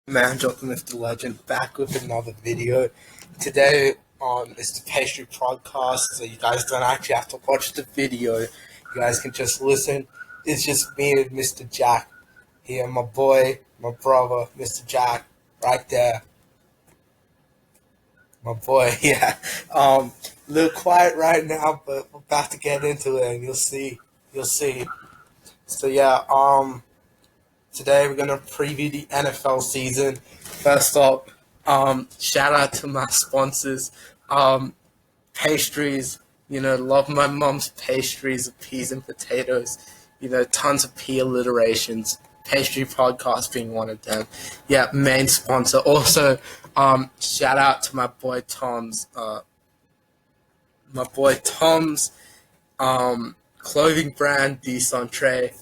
TheManjot TheMythTheLegend back with another video. Today it's the Pastry podcast, so you guys don't actually have to watch the video. You guys can just listen. It's just me and Mr. Jack here, my boy, my brother, Mr. Jack, right there. My boy, yeah. A little quiet right now, but we're about to get into it and you'll see. You'll see. So yeah, today we're gonna preview the NFL season. First up, shout out to my sponsors, pastries. Love my mom's pastries of peas and potatoes. Tons of P alliterations. Pastry podcast being one of them. Yeah, main sponsor. Also, shout out to my boy Tom's. Clothing brand, Decentre.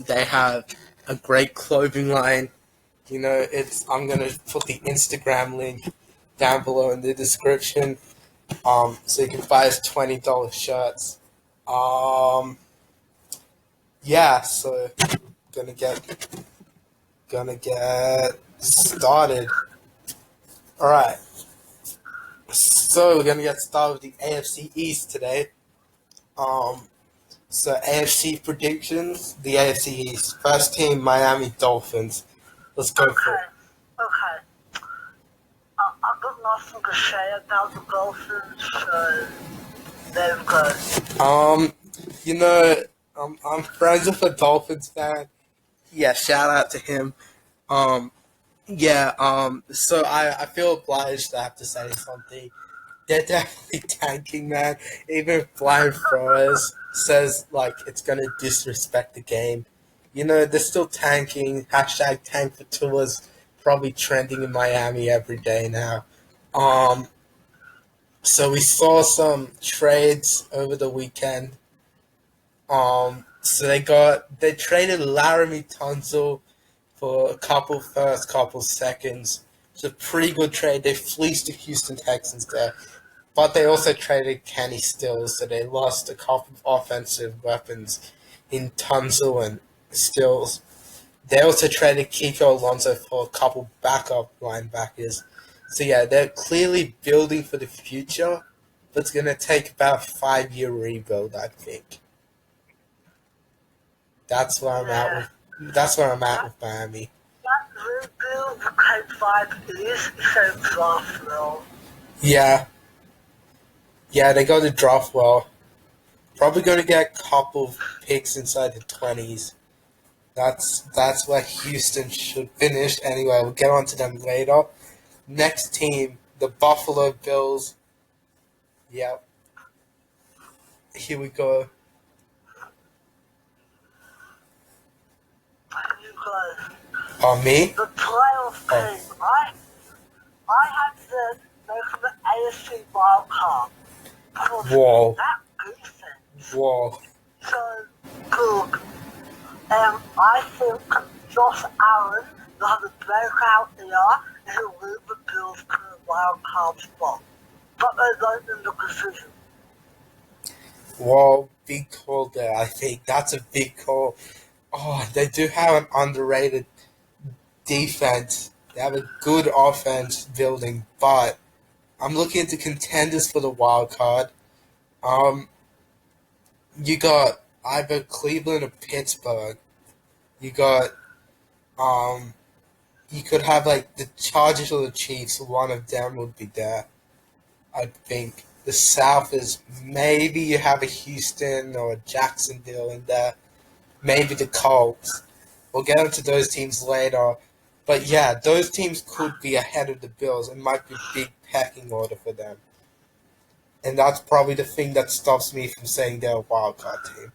They have a great clothing line. I'm gonna put the Instagram link down below in the description. So you can buy us $20 shirts. Yeah. So gonna get started. All right. So we're gonna get started with the AFC East today. So AFC predictions, the AFC East. First team, Miami Dolphins. Let's go for it. Okay. I've got nothing to say about the Dolphins, so there we go. I'm friends with a Dolphins fan. Yeah, shout out to him. So I feel obliged to have to say something. They're definitely tanking, man. Even Brian Flores says, like, it's going to disrespect the game. They're still tanking. Hashtag tank for tours probably trending in Miami every day now. So we saw some trades over the weekend. So they traded Laramie Tunsil for a couple first, couple seconds. It's a pretty good trade. They fleeced the Houston Texans there. But they also traded Kenny Stills, so they lost a couple of offensive weapons in Tunsil and Stills. They also traded Kiko Alonso for a couple backup linebackers. So yeah, they're clearly building for the future, but it's going to take about a 5-year rebuild, I think. That's where I'm at with Miami. That rebuild could take 5 years, so draft well. Yeah, they got to draft well. Probably going to get a couple of picks inside the 20s. That's where Houston should finish. Anyway, we'll get on to them later. Next team, the Buffalo Bills. Yep. Here we go. You go. Me? The playoff team. I had to make the AFC wild card. Whoa. That defense. Whoa. So good. And I think Josh Allen will have a breakout year and he'll lead the Bills to the wild card spot. But they don't in the decision. Whoa, big call there, I think. That's a big call. Oh, they do have an underrated defense. They have a good offense building, but I'm looking into contenders for the wild card. You got either Cleveland or Pittsburgh. You got you could have like the Chargers or the Chiefs. One of them would be there. I think the South is maybe you have a Houston or a Jacksonville in there. Maybe the Colts. We'll get into those teams later. But yeah, those teams could be ahead of the Bills. It might be a big pecking order for them. And that's probably the thing that stops me from saying they're a wild card team.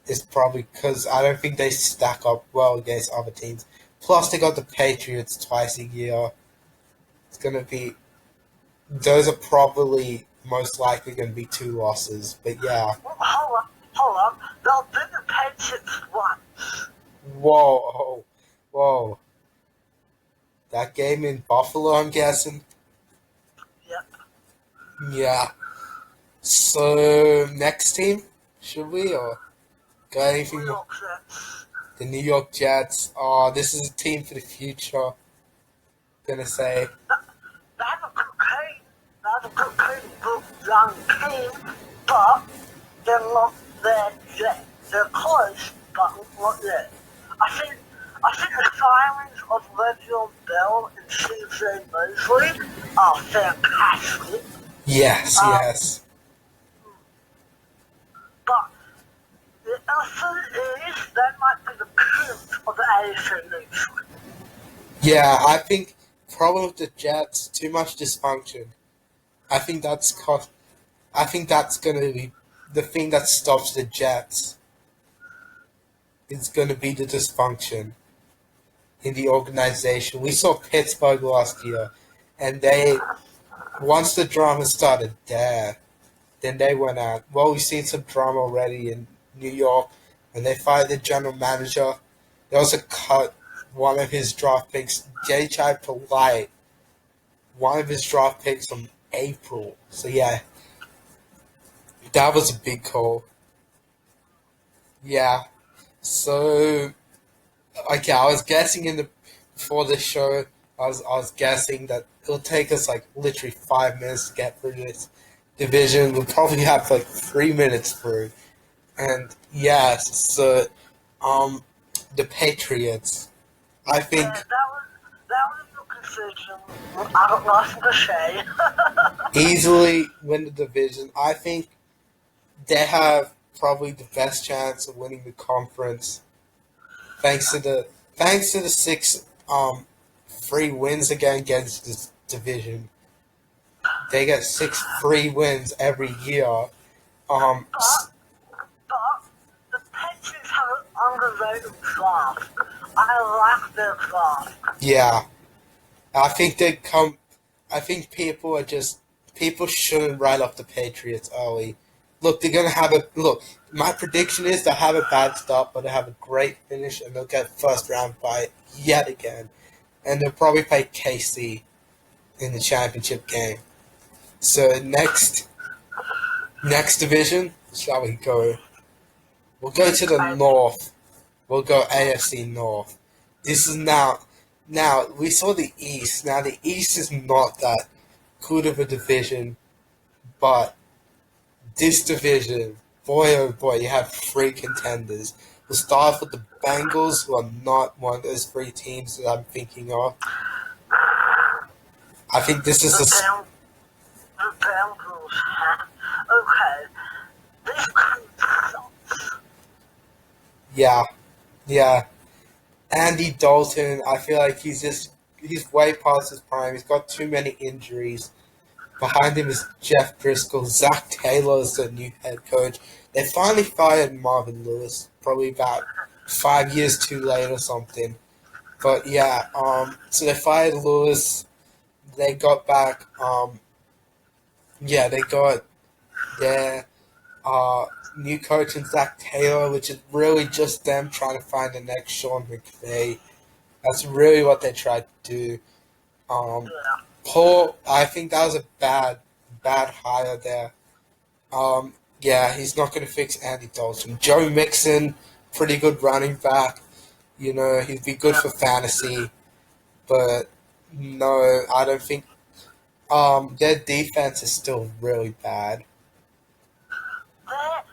It's probably because I don't think they stack up well against other teams. Plus, they got the Patriots twice a year. It's going to be... Those are probably most likely going to be 2 losses. But yeah. Hold on. They'll beat the Patriots once. Whoa. That game in Buffalo, I'm guessing? Yep. Yeah. So, next team? Should we? Or got anything more? The New York Jets. Oh, this is a team for the future. Gonna say. They have a good team. They have a good team, good young team, but they're not there yet. They're close, but not yet. I think the signings of Le'Veon Bell and C.J. Mosley are fantastic. Yes, Um, yes. but the NFC East, that might be the prince of the AFC East. Yeah, I think problem with the Jets, too much dysfunction. I think that's cost. I think that's gonna be the thing that stops the Jets. Is gonna be the dysfunction in the organization. We saw Pittsburgh last year, and they once the drama started there, then they went out. Well, we've seen some drama already in New York, and they fired the general manager. They also cut one of his draft picks, J.J. Polite, one of his draft picks from April. So yeah, that was a big call. Yeah. So okay, I was guessing in the before the show, I was guessing that it'll take us like literally 5 minutes to get through this division. We'll probably have like 3 minutes through. And yes, so um the Patriots. I think Yeah, that was a good decision. I got nothing to say. easily win the division. I think they have probably the best chance of winning the conference thanks to the six free wins again against this division. They get six free wins every year. Um, but But the Patriots have an underrated draft. I like their draft. yeah, I think they come. I think people shouldn't write off the Patriots early. Look, they're gonna have a look. My prediction is they'll have a bad start, but they'll have a great finish, and they'll get first round bye yet again, and they'll probably play KC in the championship game. So next division, shall we go? We'll go to the north. We'll go AFC North. This is now we saw the East. Now the East is not that good of a division, but this division, boy oh boy, you have three contenders. We'll start with the Bengals, who are not one of those three teams that I'm thinking of. I think this is The the Bengals. The Bengals. Okay. This team sucks. yeah, yeah. Andy Dalton, I feel like he's way past his prime. He's got too many injuries. Behind him is Jeff Driscoll. Zach Taylor is the new head coach. They finally fired Marvin Lewis, probably about 5 years too late or something. But yeah, so they fired Lewis. They got back. Yeah, they got their new coach in Zach Taylor, which is really just them trying to find the next Sean McVay. That's really what they tried to do. Um, Yeah. Paul, I think that was a bad hire there. Yeah, he's not going to fix Andy Dalton. Joe Mixon, pretty good running back. You know, he'd be good Yeah. for fantasy, but no, I don't think. Their defense is still really bad. Their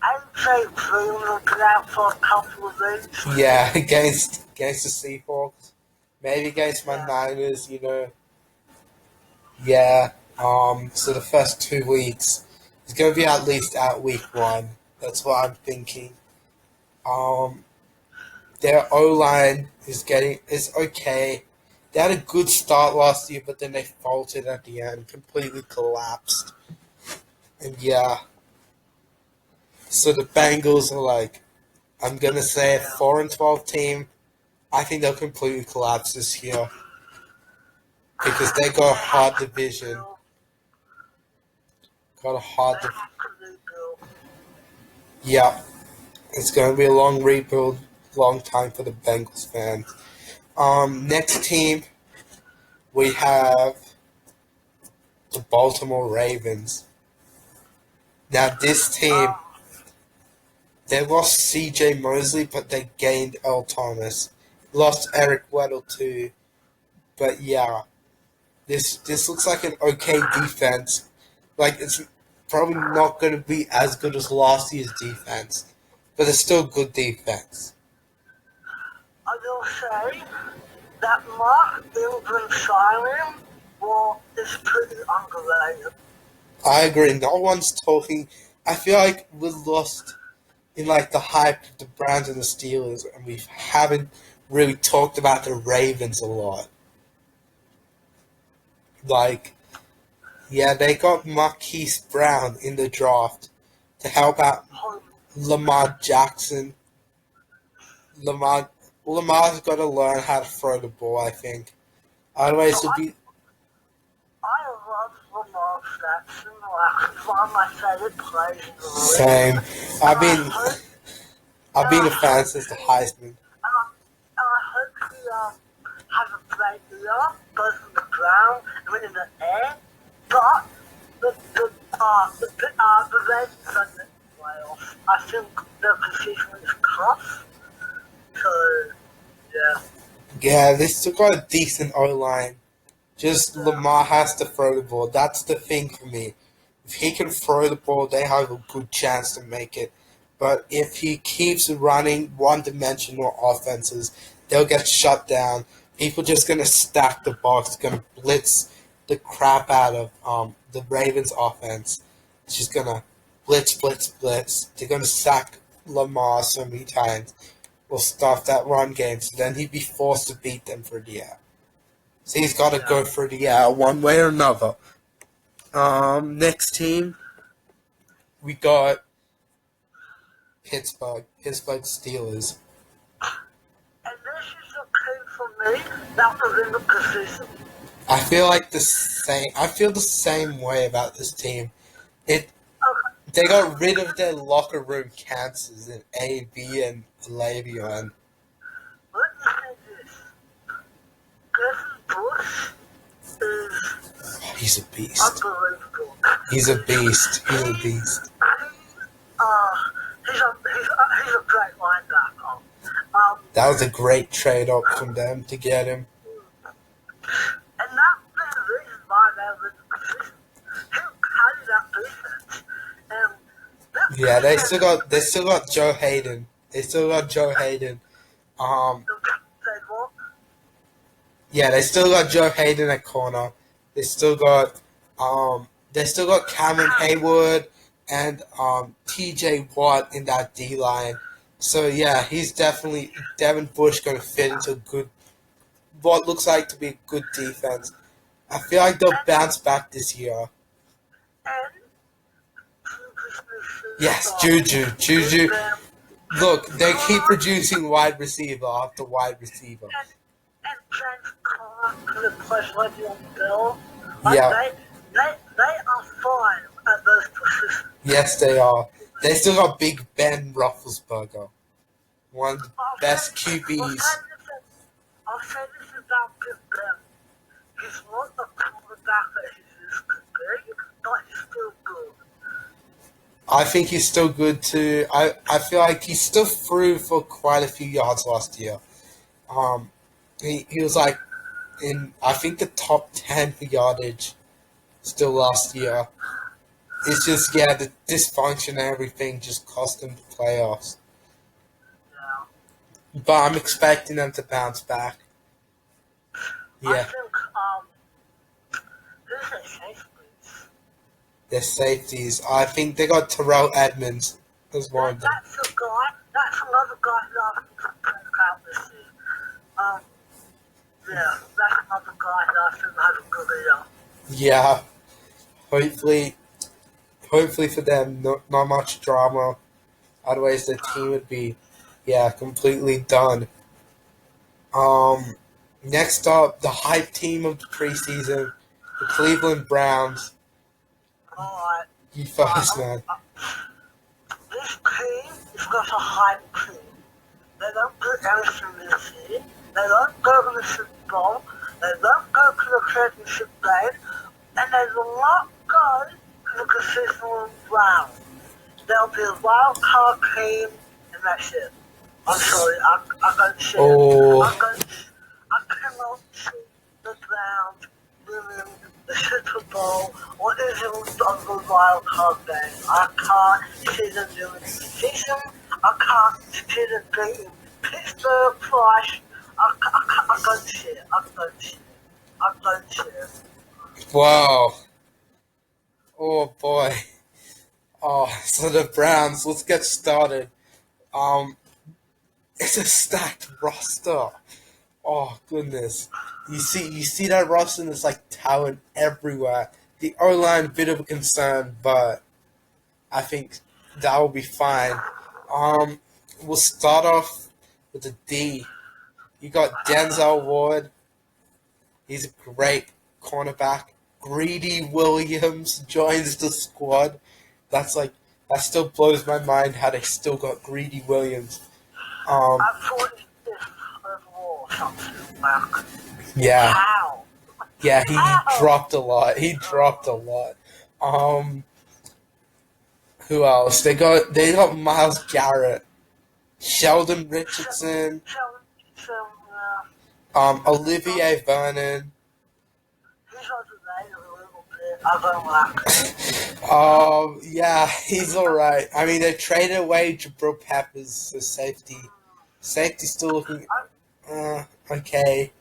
AJ Green will be out for a couple of weeks. Yeah, against the Seahawks, maybe against my Yeah. Niners. You know, yeah. So the first 2 weeks, he's going to be at least out week one. That's what I'm thinking. Um, their O line is okay. They had a good start last year, but then they faltered at the end, completely collapsed. And yeah, so the Bengals are like, I'm gonna say a Yeah. 4-12 team. I think they'll completely collapse this year because they got a They hard have to division. rebuild. Got a They hard. have to rebuild. Yeah, it's gonna be a long rebuild, long time for the Bengals fans. Next team we have the Baltimore Ravens. Now They lost C.J. Mosley, but they gained Earl Thomas. Lost Eric Weddle too. But yeah, this looks like an okay defense. Like, it's probably not going to be as good as last year's defense, but it's still good defense. I will say that Mark Ingram signing is pretty underrated. I agree. No one's talking. I feel like we're lost in like the hype of the Browns and the Steelers, and we haven't really talked about the Ravens a lot. Like, yeah, they got Marquise Brown in the draft to help out Lamar Jackson. Lamar's got to learn how to throw the ball, I think. Otherwise, So he'll be. I love Lamar Jackson. He's one of my favorite players in the league. Same. I've been a fan since the Heisman. And I hope he has a great year, both in the ground and in the air. But the Ravens are in the playoffs. I think their position is tough. So, yeah. Yeah, they still got a decent O-line. Just Lamar has to throw the ball. That's the thing for me. If he can throw the ball, they have a good chance to make it. But if he keeps running one-dimensional offenses, they'll get shut down. People just going to stack the box, going to blitz the crap out of the Ravens offense. It's just going to blitz, blitz, blitz. They're going to sack Lamar so many times. Will stop that run game, so then he'd be forced to beat them for the air. So he's got to go for the air one way or another. Next team, we got Pittsburgh Steelers. And this is a team for me that was in the position. I feel the same way about this team. They got rid of their locker room cancers in A, B, and Le'Veon. Let me say this. Griffin Bush is He's a beast. unbelievable. He's a beast. He's a great linebacker. That was a great trade-up from them to get him. And that's the reason why they were in the position. He carried that defense. And that Yeah, they still got Joe Hayden. Yeah, they still got Joe Hayden at corner. They still got Cameron Hayward and T.J. Watt in that D line. So yeah, he's definitely Devin Bush going to fit into what looks like to be a good defense. I feel like they'll bounce back this year. Yes, Juju. Look, they keep producing wide receiver after wide receiver. And James Conner plays Le'Veon Bell. Yeah. They are fine at those positions. Yes, they are. They still got Big Ben Roethlisberger, one of the best QBs. I'll say this about Big Ben. He's not the quarterback that he used to be, but he's still good. I think he's still good too. I feel like he still threw for quite a few yards last year. He was like in, I think, the top 10 for yardage still last year. It's just, yeah, the dysfunction and everything just cost them the playoffs. Yeah. But I'm expecting them to bounce back. Yeah. I think, who's their safeties? Their safeties. I think they got Terrell Edmonds as one of them. That's another guy who I think can break out this year. Yeah, that's another guy who I think has a good year. Yeah. Hopefully for them, not much drama. Otherwise, the team would be, completely done. Next up, the hype team of the preseason, the Cleveland Browns. Alright. You first, man. This team has got a hype team. They don't do anything this year. They don't go to the Super Bowl. They don't go to the championship game. And they will not go to the Cleveland Browns. there'll be a wild card team, and that's it. I'm sorry, I can't see it. Oh. I cannot see the Browns winning the Super Bowl or even on the wild card game. I can't see them doing the season. I can't see them beating Pittsburgh twice. I can't see it. I can't see it. Wow. Oh boy. Oh, so the Browns. Let's get started. It's a stacked roster. Oh goodness. You see that roster, and it's like talent everywhere. The O-line, bit of a concern, but I think that will be fine. We'll start off with the D. You got Denzel Ward. He's a great cornerback. Greedy Williams joins the squad. That still blows my mind how they still got Greedy Williams. I'm 45th overall or something. Like, Yeah. how? Yeah, he dropped a lot. Who else? They got Myles Garrett, Sheldon Richardson, Olivier Vernon. He's underrated a little bit. I don't like him. Yeah, he's alright. I mean, they traded away Jabril Peppers for safety. Safety's still looking okay.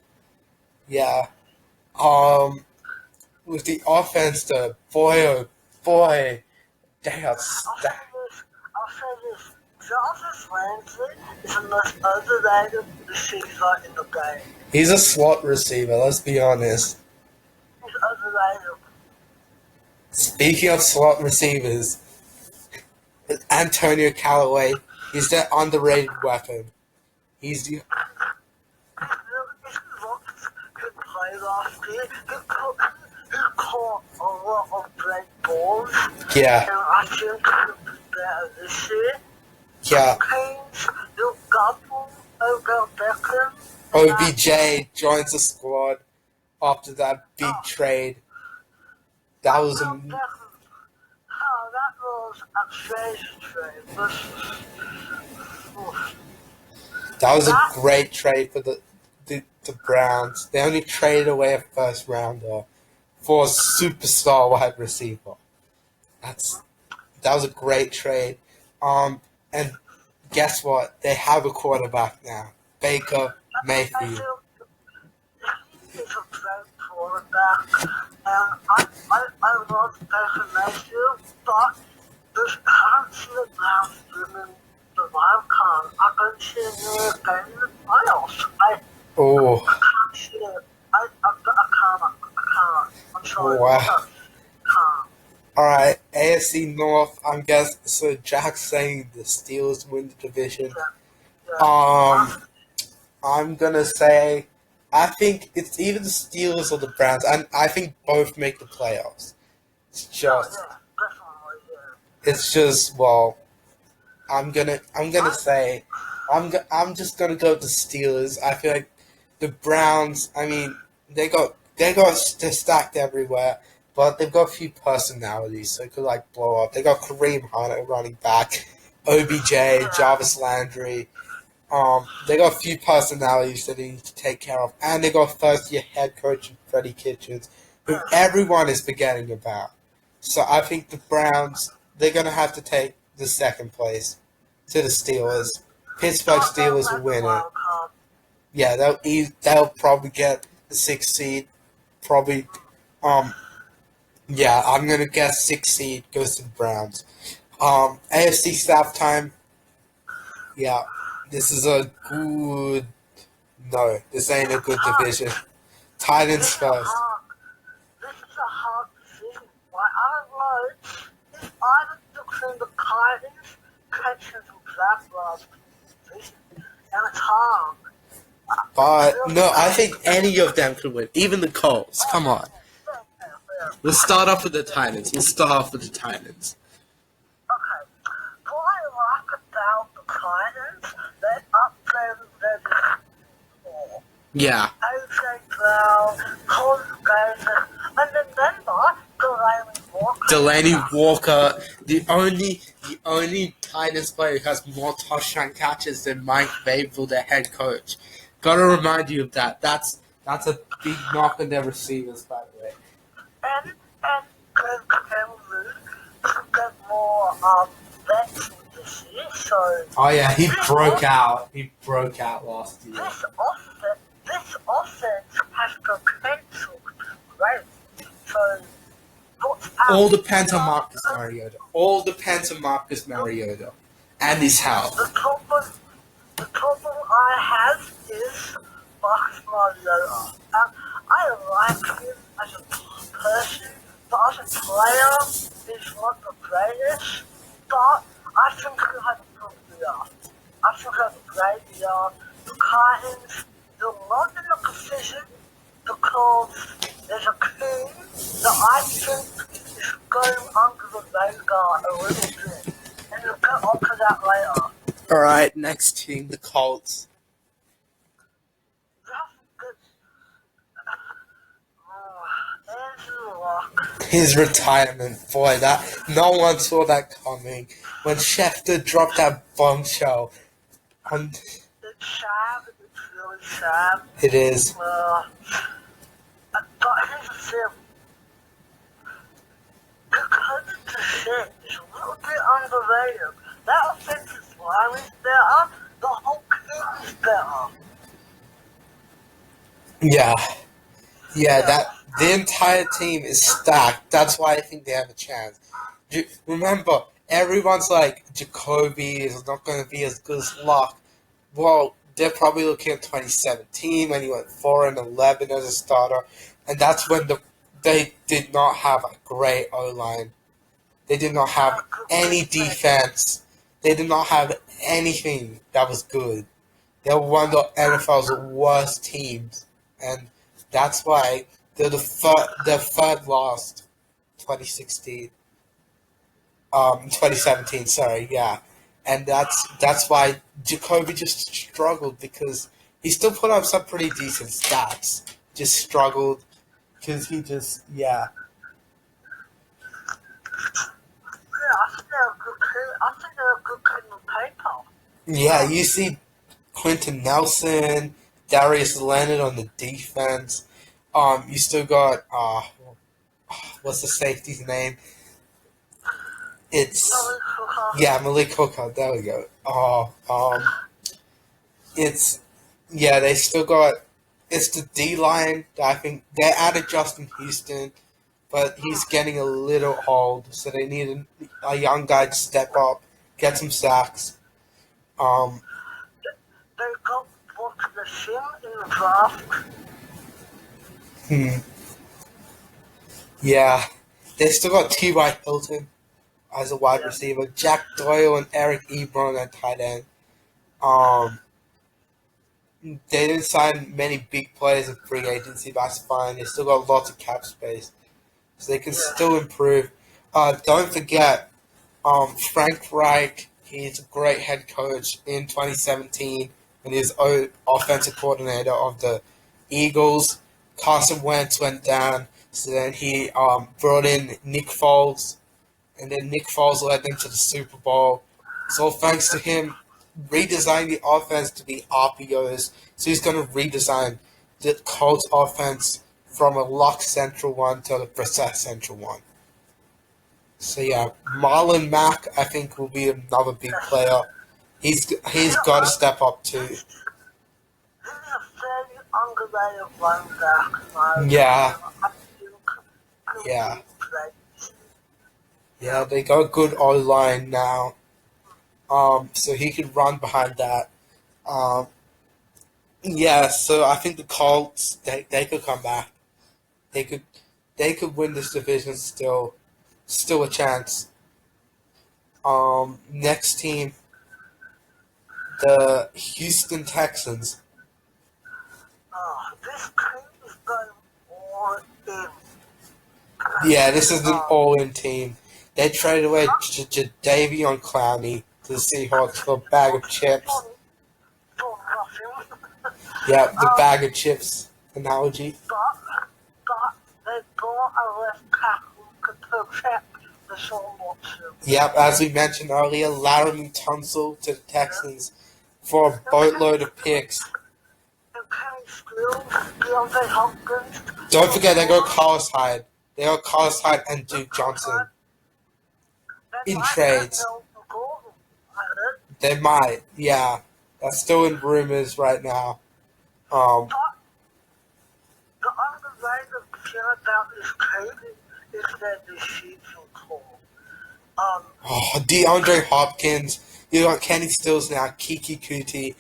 Yeah. With the offense, though, boy, oh boy, they are stacked. I'll say this. Jarvis Landry is the most underrated receiver in the game. He's a slot receiver, let's be honest. He's underrated. Speaking of slot receivers, Antonio Callaway is their underrated weapon. He's the... Could play last year. He caught a lot of great balls. Yeah. And I think he'll be better this year. Yeah. Keynes, Luke Gobble, Odell Beckham. OBJ joins the squad after that big trade. That was Odell Beckham. Oh, that was a crazy trade. That was a great trade for the Browns. They only traded away a first rounder for a superstar wide receiver. That was a great trade. And guess what? They have a quarterback now, Baker Mayfield. He's a great quarterback, and I love Baker Mayfield, but I don't see the Browns winning the wild card. I don't see them getting the playoffs. Oh. I can't see it. I can't. I'm sorry. Oh, wow. I can't. Alright, AFC North, I'm guessing, so Jack's saying the Steelers win the division. Yeah. I'm gonna say, I think it's either the Steelers or the Browns, and I think both make the playoffs. It's just, well, I'm just gonna go with the Steelers. I feel like the Browns, I mean, they're stacked everywhere, but they've got a few personalities, so it could like blow up. They got Kareem Hunt at running back, OBJ, Jarvis Landry. They got a few personalities that they need to take care of, and they got first-year head coach Freddie Kitchens, who everyone is forgetting about. So I think the Browns, they're gonna have to take the second place to the Steelers. Pittsburgh Steelers will win it. Yeah, they'll probably get the 6th seed. Probably, yeah, I'm gonna guess 6th seed goes to the Browns. AFC South time. Yeah, this is a good. No, this ain't a good division. Titans first. This is a hard decision. Like, I don't know. It's either between the Titans, Texans, and Jaguars division, and it's hard. But no, I think any of them could win. Even the Colts. Come on. Let's start off with the Titans. Okay. What I like about the Titans, they upgraded their before. Yeah. AJ Brown, Colin Gazer, and then Denver, Delaney Walker. Delaney Walker, the only the only Titans player who has more touchdown catches than Mike Vrabel, their head coach. Gotta remind you of that. That's a big knock on their receivers, by the way. And Greg Henry could get more vets this year, so Oh yeah, he broke out. He broke out last year. this offense has potential to be great. So All depends on Marcus Mariota. All depends on Marcus Mariota and his health. The problem I have is Marcus Mariota. I like him as a person, but as a player, he's not the greatest. But I think he has a good year. I think he has a great year. The Titans, they're not in a position because there's a team that I think is going under the radar a little bit. And we'll get onto that later. Alright, next team, the Colts. His retirement, boy, that no one saw that coming. When Schefter dropped that bombshell. It's sad, it's really sad. It is. But here's the thing. Because it's a shit, it's a little bit underrated. That offensive line is better, the whole team is better. Yeah, that the entire team is stacked. That's why I think they have a chance. Remember, everyone's like, Jacoby is not going to be as good as Luck. Well, they're probably looking at 2017 when he went 4-11 as a starter, and that's when they did not have a great O-line. They did not have any defense. They did not have anything that was good. They were one of the NFL's worst teams, and that's why they're the third last 2016. 2017, sorry, yeah. And that's why Jacoby just struggled, because he still put up some pretty decent stats. Just struggled because he just, yeah. I think they're a good team on paper. Yeah, you see Quentin Nelson, Darius Leonard on the defense. You still got what's the safety's name? It's Malik Hooker. There we go. They still got. It's the D line. I think they added Justin Houston, but he's getting a little old, so they need a young guy to step up, get some sacks. They got what the sim in the draft. Yeah, they still got T.Y. Hilton as a wide receiver, Jack Doyle and Eric Ebron at tight end. They didn't sign many big players in free agency, but that's fine. They still got lots of cap space, so they can still improve. Don't forget, Frank Reich. He's a great head coach in 2017 when he was offensive coordinator of the Eagles. Carson Wentz went down, so then he brought in Nick Foles, and then Nick Foles led them to the Super Bowl. So thanks to him redesigning the offense to be RPOs, so he's going to redesign the Colts offense from a Luck central one to a Brissett central one. So yeah, Marlon Mack I think will be another big player. He's got to step up too. He's a fairly underrated linebacker. Yeah. I think Yeah. Yeah, they got a good O-line now. So he could run behind that. So I think the Colts they could come back. They could win this division still a chance. Next team, the Houston Texans. This team is going all in. Yeah, this is an all-in team. They traded away Jadeveon Clowney to the Seahawks for a bag of chips. Yeah, the bag of chips analogy. But they bought a left tackle to protect Deshaun Watson. Yep, as we mentioned earlier, Laramie Tunsil to the Texans for a boatload of picks. And Kenny Stills, DeAndre Hopkins. Don't forget they got Carlos Hyde. They got Carlos Hyde and Duke Johnson in trades. They might, yeah. That's still in rumors right now. But the underrated thing about this team is their receiving core. DeAndre Hopkins. You got Kenny Stills now, Kiki Kuti,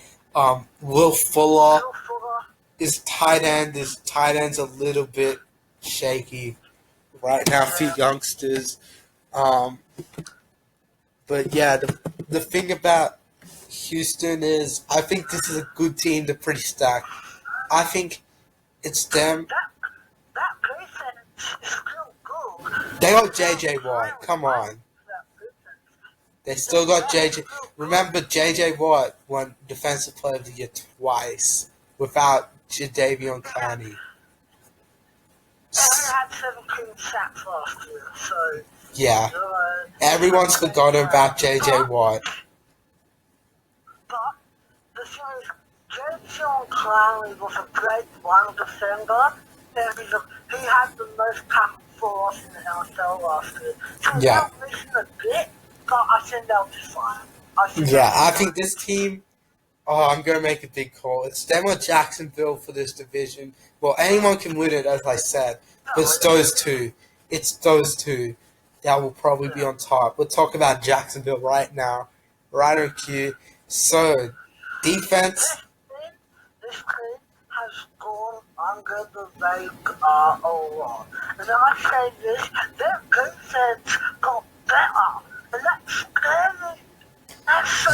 Will Fuller. Will Fuller, His tight end's a little bit shaky right now for youngsters. But yeah, the thing about Houston is I think this is a good team. They're pretty stacked. I think it's them. that defense is still good. They got JJ Watt. Come on. That defense. They still got JJ. Remember, JJ Watt won Defensive Player of the Year twice without Jadeveon Clowney. And he had 17 sacks last year, so... Yeah. Everyone's forgotten about JJ Watt. But the thing is, Jadeveon Clowney was a great one defender, and he had the most tackles for us in the NFL last year. So Yeah. they're missing a bit, but I think they'll be fine. I think this team. Oh, I'm going to make a big call. It's them or Jacksonville for this division. Well, anyone can win it, as I said. But it's those two. It's those two that will probably be on top. We'll talk about Jacksonville right now. Right on cue. So, defense. This team has gone under the radar a lot. And I say this, their defense got better. And that's scary.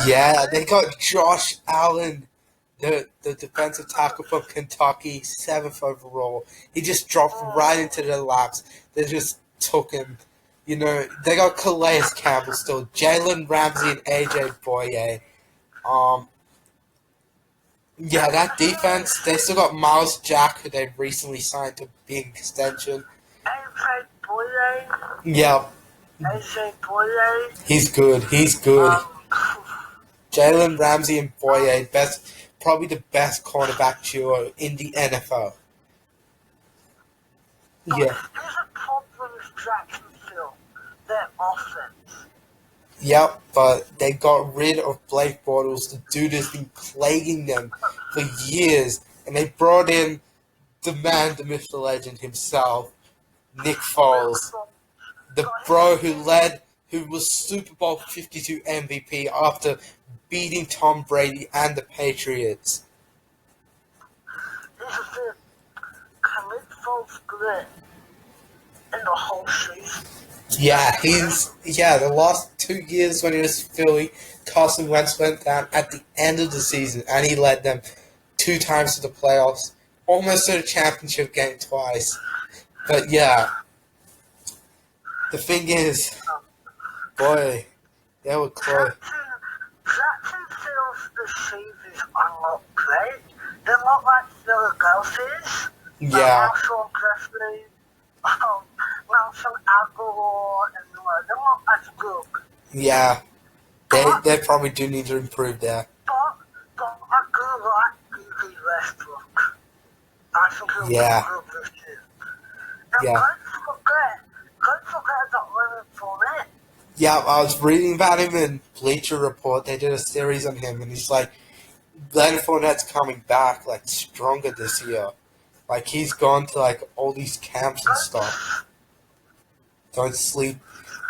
Yeah, they got Josh Allen, the defensive tackle from Kentucky, 7th overall. He just dropped right into their laps. They just took him. You know, they got Calais Campbell still, Jalen Ramsey and AJ Boye. Yeah, that defense, they still got Miles Jack, who they recently signed to a big extension. AJ Boye. Yeah. AJ Boye. He's good. Jalen Ramsey and Boye, probably the best cornerback duo in the NFL. Yeah. Here's a problem with Jacksonville, their offense. Yep, but they got rid of Blake Bortles. The dude has been plaguing them for years, and they brought in the man, the myth, the legend himself, Nick Foles, the bro who was Super Bowl 52 MVP after beating Tom Brady and the Patriots. Here's the thing, can Nick Foles good in the whole season? Yeah, the last 2 years when he was Philly, Carson Wentz went down at the end of the season, and he led them 2 times to the playoffs, almost to the championship game twice. But yeah, the thing is, boy, they were close. Jacksonville's receivers are not great. They're not like Philadelphia's. Yeah. Sean Presley, Nelson Aguilar, and they're not as good. Yeah, they probably do need to improve there. But I do like D.B. Westbrook. I think he'll be good this year. And Yeah. don't forget that Leonard Fournette. Yeah, I was reading about him in Bleacher Report. They did a series on him, and he's like, Leonard Fournette's coming back, like, stronger this year. Like, he's gone to, like, all these camps and stuff. Don't sleep.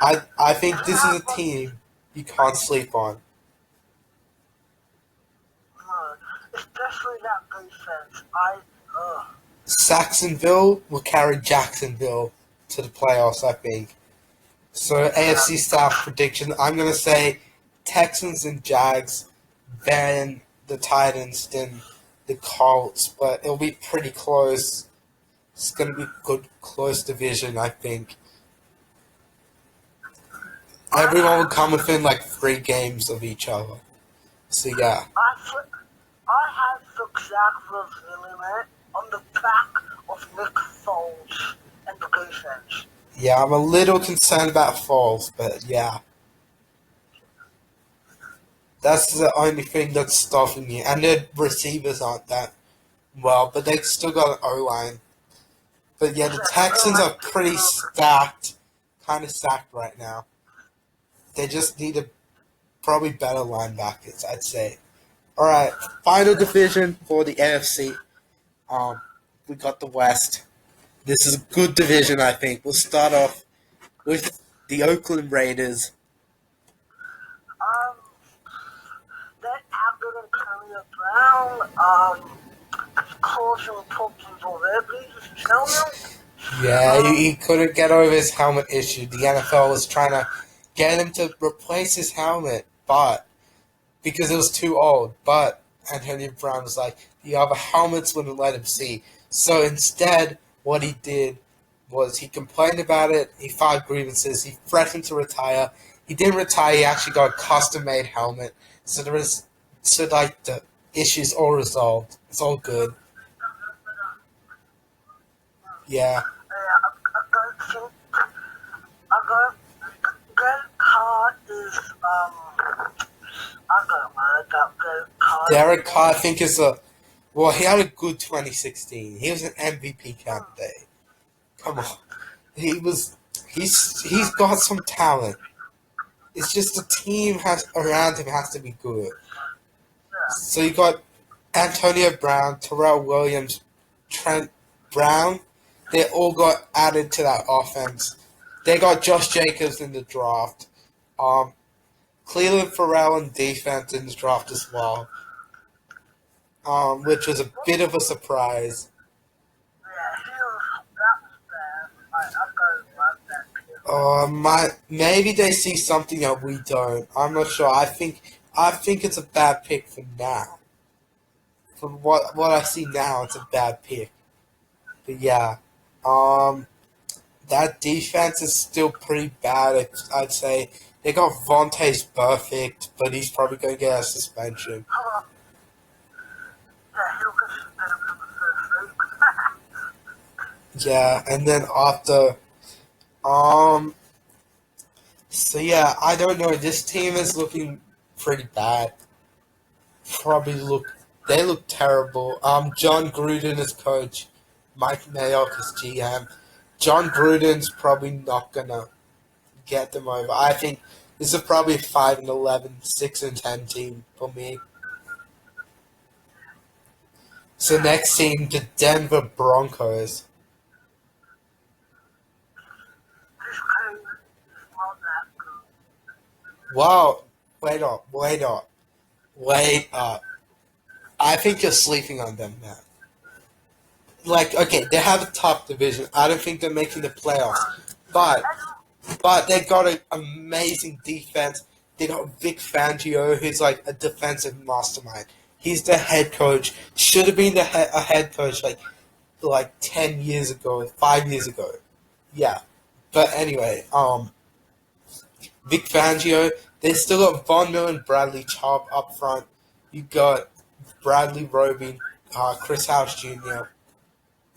I think this is a team you can't sleep on. No, especially that defense. Saxonville will carry Jacksonville to the playoffs, I think. So, AFC South prediction, I'm going to say Texans and Jags, then the Titans, then the Colts, but it'll be pretty close. It's going to be a good, close division, I think. Everyone will come within like 3 games of each other. So, yeah. I have the Jaguars winning it on the back of Nick Foles and the defense. Yeah, I'm a little concerned about Falls, but yeah, that's the only thing that's stopping me. And the receivers aren't that well, but they still got an O line. But yeah, the Texans are pretty stacked, kind of stacked right now. They just need a probably better linebackers, I'd say. All right, final division for the AFC. Um, we got the West. This is a good division, I think. We'll start off with the Oakland Raiders. Um, that Abdul and Antonio Brown, causing problems already. Tell them. Yeah, he couldn't get over his helmet issue. The NFL was trying to get him to replace his helmet, but because it was too old. But Antonio Brown was like, the other helmets wouldn't let him see. So instead, what he did was he complained about it. He filed grievances. He threatened to retire. He didn't retire. He actually got a custom-made helmet. So there was, so like the issues all resolved. It's all good. Yeah. I don't think, I don't, Derek Carr is, I don't know about Derek Carr. Derek Carr, I think, is a well. He had a good 2016. He was an MVP candidate. Come on, he was. He's got some talent. It's just the team has around him has to be good. So you got Antonio Brown, Terrell Williams, Trent Brown. They all got added to that offense. They got Josh Jacobs in the draft. Um, Cleveland Farrell in defense in the draft as well, which was a bit of a surprise. Yeah, that was bad. I don't love that kid. Maybe they see something that we don't. I'm not sure. I think it's a bad pick for now. From what I see now, it's a bad pick. But yeah, um, that defense is still pretty bad. I'd say they got Vontae's perfect, but he's probably going to get a suspension. Yeah, he'll get suspended from the first week. Yeah, and then after, um, so yeah, I don't know. This team is looking pretty bad. They look terrible. John Gruden is coach, Mike Mayock is GM. John Gruden's probably not gonna get them over. I think this is probably a 5-11, 6-10 team for me. So next team, the Denver Broncos. This team is not that good. Wow, wait up. I think you're sleeping on them now. Like, okay, they have a top division. I don't think they're making the playoffs, but they got an amazing defense. They got Vic Fangio, who's like a defensive mastermind. He's the head coach. Should have been a head coach like 10 years ago, 5 years ago. Yeah, but anyway, Vic Fangio. They still got Von Miller and Bradley Chubb up front. You got Bradley Roby, Chris House Jr.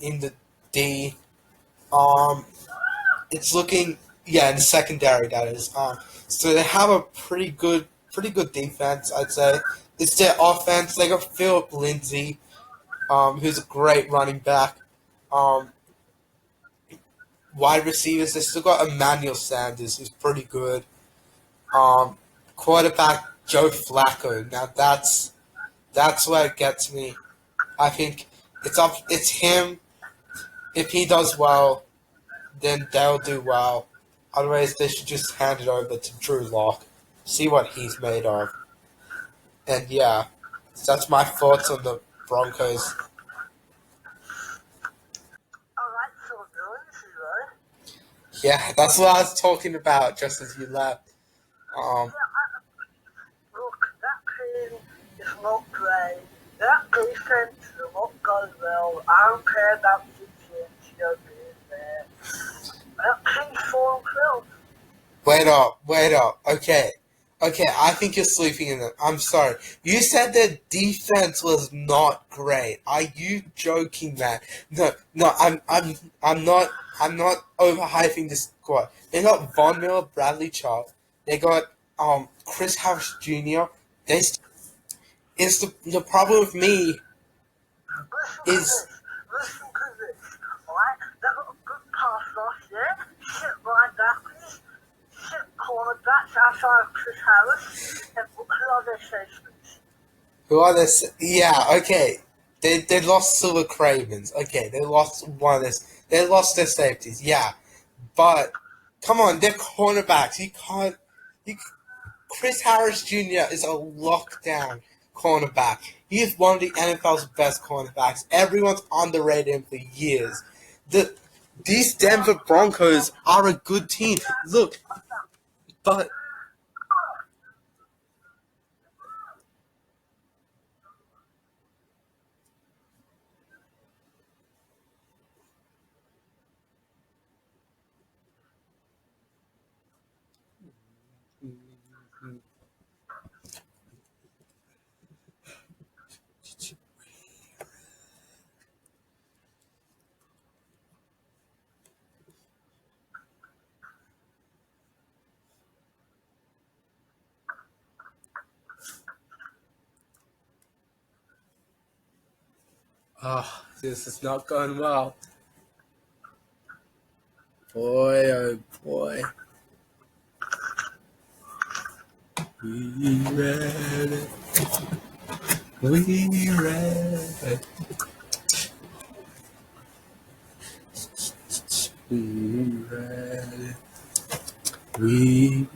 in the D. Um, it's looking in the secondary that is. So they have a pretty good defense, I'd say. It's their offense. They got Philip Lindsay, who's a great running back. Um, Wide receivers, they still got Emmanuel Sanders, who's pretty good. Um, Quarterback Joe Flacco. Now that's where it gets me. I think it's him. If he does well, then they'll do well. Otherwise, they should just hand it over to Drew Lock, see what he's made of. And yeah, that's my thoughts on the Broncos. Alright, so noisy, right? Yeah, that's what I was talking about just as you left. Um, Look, that team is not great. That defense is not going well. I don't care about Gio being there. That team's 4-12. wait up. Okay, Okay, I think you're sleeping in them. I'm sorry. You said their defense was not great. Are you joking, man? No, no, I'm not overhyping this squad. They got Von Miller, Bradley Chubb. They got Chris Harris Jr. They is the problem with me is Listen to this, alright? They got a good pass last year, shit linebackers, shit cornerbacks outside of Chris Harris, and who are their safeties? who are this? Yeah, okay. They lost Silver Cravens. Okay, they lost one of this. They lost their safeties. Yeah, but come on, they're cornerbacks. You can't. You, Chris Harris Jr. is a lockdown cornerback. He is one of the NFL's best cornerbacks. Everyone's underrated him for years. The these Denver Broncos are a good team. Look, but oh, this is not going well. Boy, oh boy. We read it. We read it. We read it. We.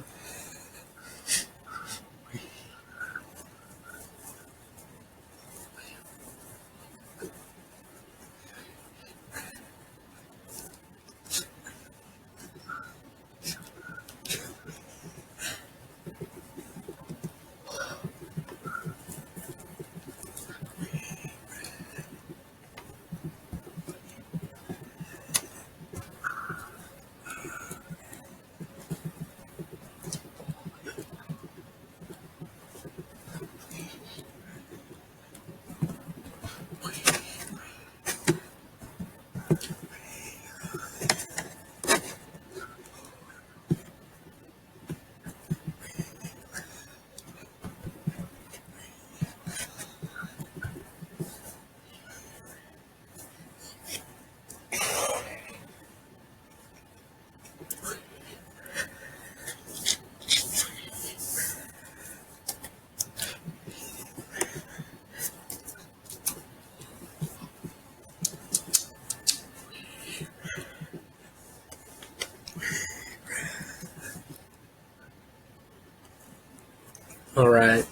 All right.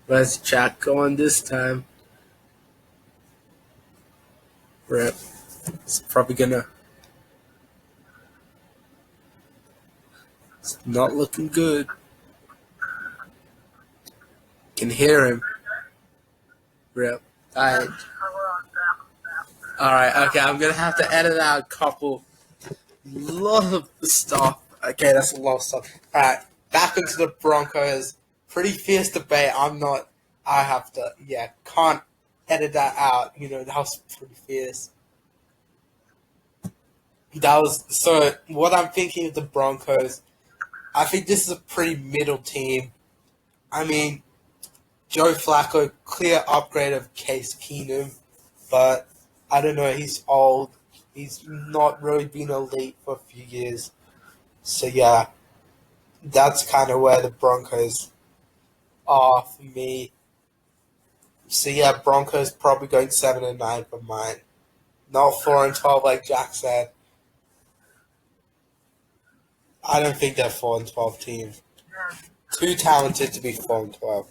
Let's Jack go on this time. Rip. It's probably gonna. It's not looking good. Can hear him. Rip. Alright. Alright, okay, I'm gonna have to edit out a couple. Lot of stuff. Okay, that's a lot of stuff. Alright, back into the Broncos. Pretty fierce debate. I have to, can't edit that out. That was pretty fierce. So what I'm thinking of the Broncos, I think this is a pretty middle team. I mean, Joe Flacco, clear upgrade of Case Keenum, but I don't know, he's old. He's not really been elite for a few years. So yeah, that's kind of where the Broncos are for me. So yeah, Broncos probably going 7-9 for mine. Not 4-12 like Jack said. I don't think they're 4-12 team. Too talented to be 4-12.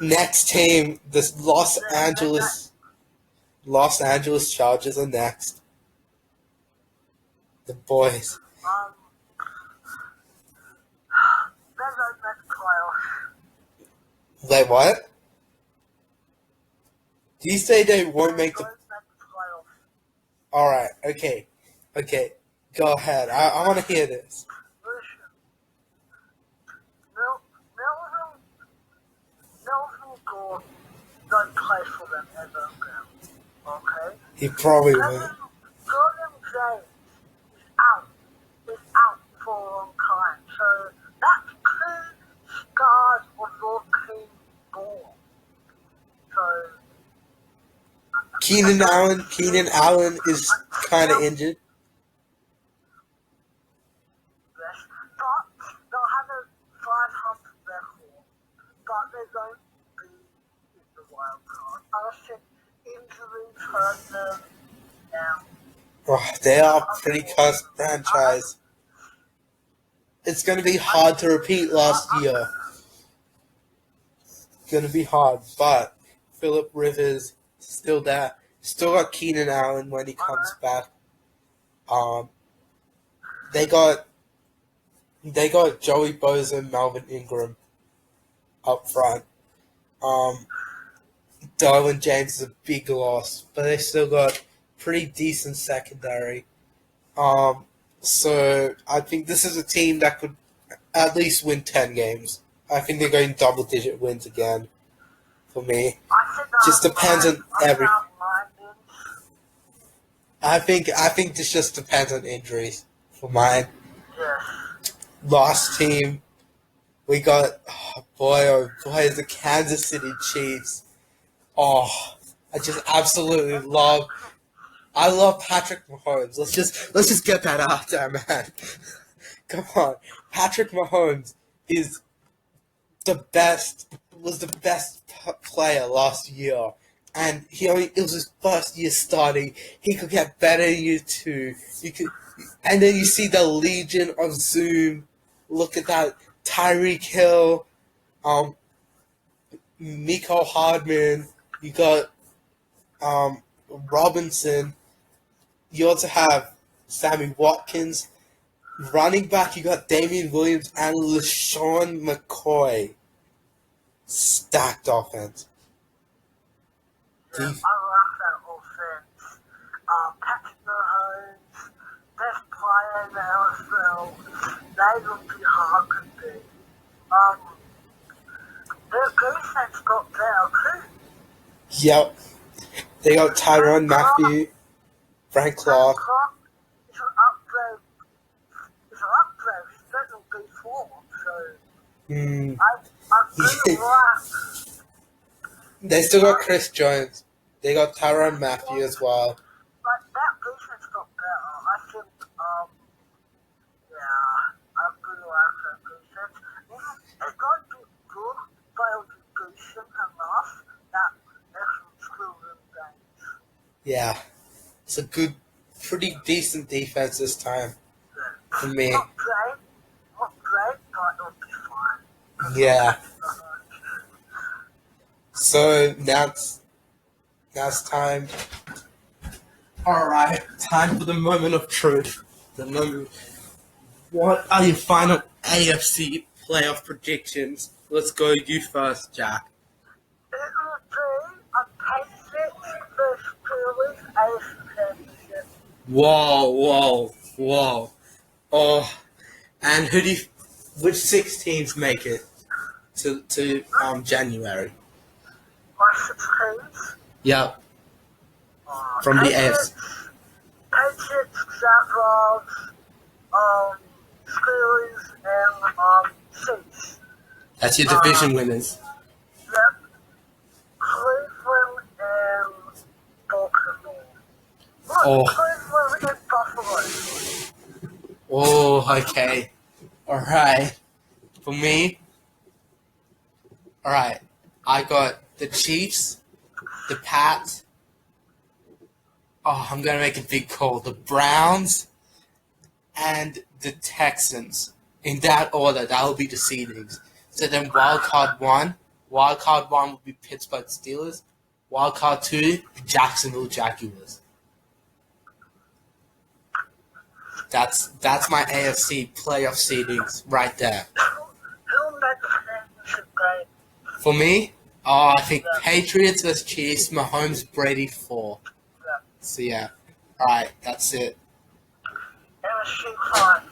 Next team, the Los Angeles Chargers are next. The boys. They don't make playoffs. Wait, what? Do you say they won't make the? Don't make playoffs. All right, okay. Go ahead. I want to hear this. Listen, ever again. Okay? He probably would. Jordan James is out for a long time. So that's two stars of your team gone. So Keenan Allen is kind of injured. yes, but they'll have a 500 record, but they won't be in the wild card. I think injuries hurt them down. Oh, they are a pretty cursed franchise. It's going to be hard to repeat last year. It's going to be hard, but Phillip Rivers still there. Still got Keenan Allen when he comes back. They got Joey Bosa and Melvin Ingram up front. Derwin James is a big loss, but they still got pretty decent secondary. So I think this is a team that could at least win 10 games. I think they're going double-digit wins again for me. Just depends on every. I think this just depends on injuries for mine. Last team, we got the Kansas City Chiefs. Oh, I just absolutely love. I love Patrick Mahomes. Let's just get that out there, man. Come on, Patrick Mahomes was the best player last year, and it was his first year starting. He could get better in year 2. And then you see the Legion of Zoom. Look at that, Tyreek Hill, Miko Hardman. You got Robinson. You also have Sammy Watkins. Running back, you got Damian Williams and LaShawn McCoy. Stacked offense. I love that offense. Patrick Mahomes, best player in the NFL. They would be hard to beat. Their defense got better too. Yep. They got Tyrann Mathieu, Frank Clark. It's an upgrade. It's better than before. So I really like. They still got Chris Jones. They got Tyrann Mathieu as well. But that defense got better. I think, I really like that defense. It's going to be good, but it'll be decent enough that they can still win games. Yeah. It's a pretty decent defense this time for me. Not great, but it'll be fine. Yeah. So now it's time. All right, time for the moment of truth. The moment. What are your final AFC playoff predictions? Let's go. You first, Jack. It will be a Patriots versus Steelers AFC Championship. Whoa. Oh, and which 6 teams make it to January? My 6 teams. Yep. From the AFC. Patriots, Jaguars, Steelers, and Chiefs. That's your division winners. Yep. Cleveland and Baltimore. Cleveland and Buffalo. Oh, okay. All right. For me, all right, I got the Chiefs, the Pats. Oh, I'm going to make a big call. The Browns and the Texans. In that order, that will be the seedings. So then wildcard 1 would be Pittsburgh Steelers. Wildcard 2, Jacksonville Jaguars. That's my AFC playoff seedings right there. Who made the championship game? For me, I think Patriots vs Chiefs, Mahomes, Brady 4. So yeah, all right, that's it. NFC final.